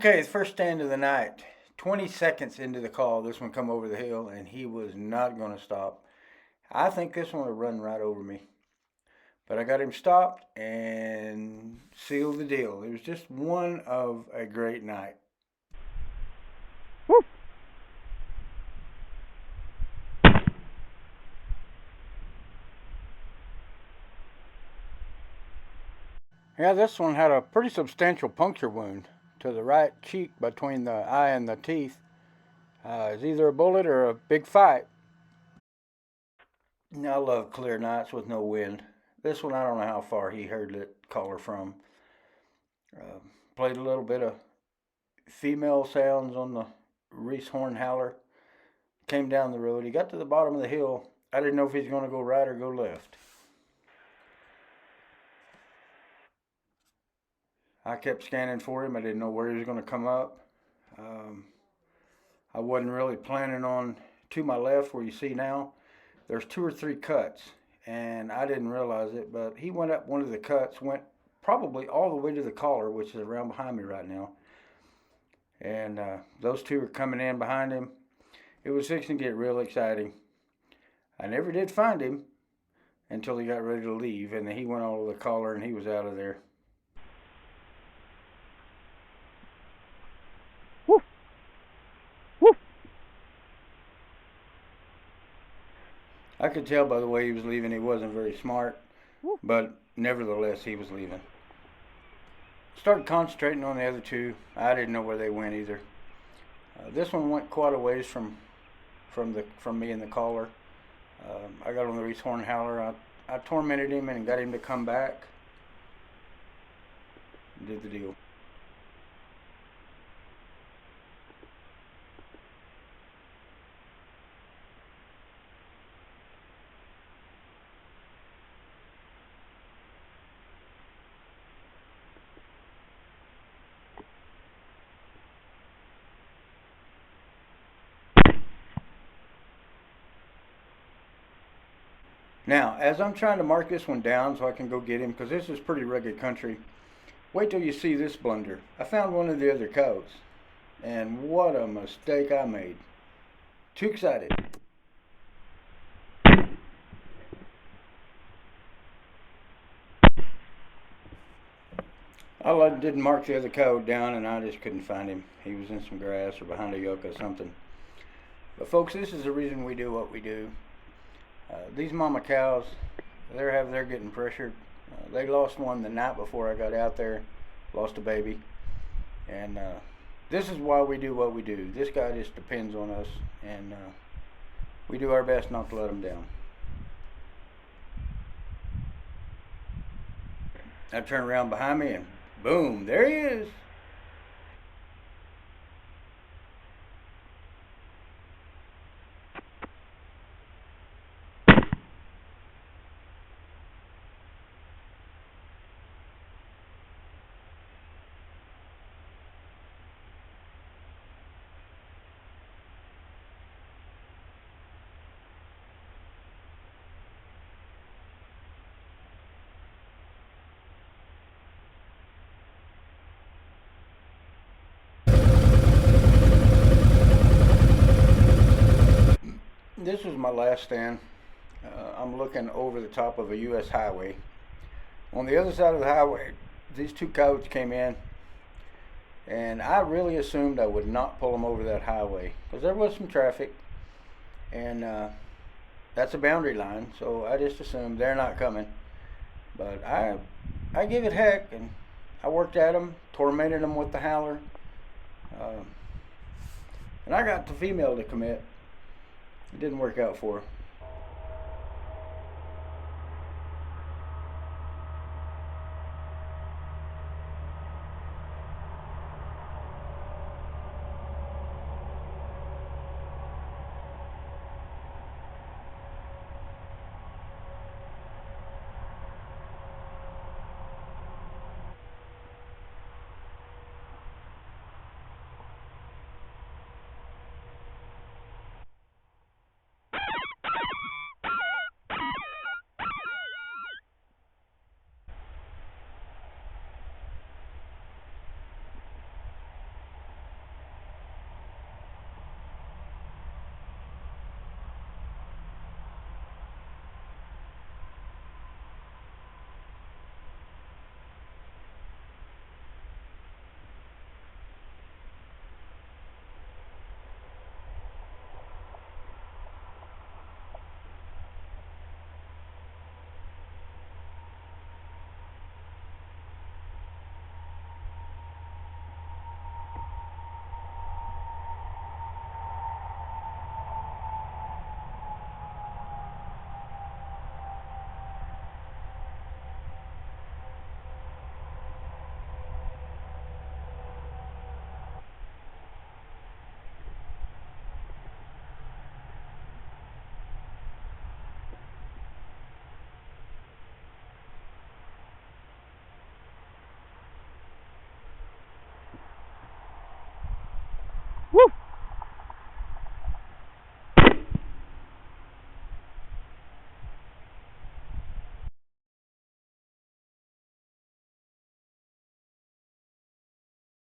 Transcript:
Okay, the first stand of the night. 20 seconds into the call, this one come over the hill, and he was not going to stop. I think this one will run right over me. But I got him stopped and sealed the deal. It was just one of a great night. Yeah, this one had a pretty substantial puncture wound to the right cheek between the eye and the teeth. It's either a bullet or a big fight. I love clear nights with no wind. This one, I don't know how far he heard that caller from. Uh, Played a little bit of female sounds on the Reese horn howler. Came down the road. He got to the bottom of the hill. I didn't know if he's going to go right or go left. I kept scanning for him. I didn't know where he was going to come up. Um, I wasn't really planning on to my left where you see now. There's two or three cuts, and I didn't realize it, but he went up one of the cuts, went probably all the way to the collar, which is around behind me right now. And those two are coming in behind him. It was fixing to get real exciting. I never did find him until he got ready to leave, and then he went all over the collar and he was out of there. I could tell by the way he was leaving he wasn't very smart, but nevertheless he was leaving. Started concentrating on the other two. I didn't know where they went either. This one went quite a ways from me in the collar. I got on the Reese horn howler. I tormented him and got him to come back. Did the deal. Now, as I'm trying to mark this one down so I can go get him, because this is pretty rugged country, wait till you see this blunder. I found one of the other coyotes, and what a mistake I made. Too excited. I didn't mark the other coyote down, and I just couldn't find him. He was in some grass or behind a yucca or something. But folks, this is the reason we do what we do. These mama cows, they're getting pressured. They lost one the night before I got out there, lost a baby, and this is why we do what we do. This guy just depends on us, and we do our best not to let him down. I turn around behind me, and boom, there he is. This was my last stand. I'm looking over the top of a U.S. highway. On the other side of the highway, these two coyotes came in, and I really assumed I would not pull them over that highway because there was some traffic, and that's a boundary line, so I just assumed they're not coming. But I gave it heck, and I worked at them, tormented them with the howler, uh, and I got the female to commit. It didn't work out for her. Woo!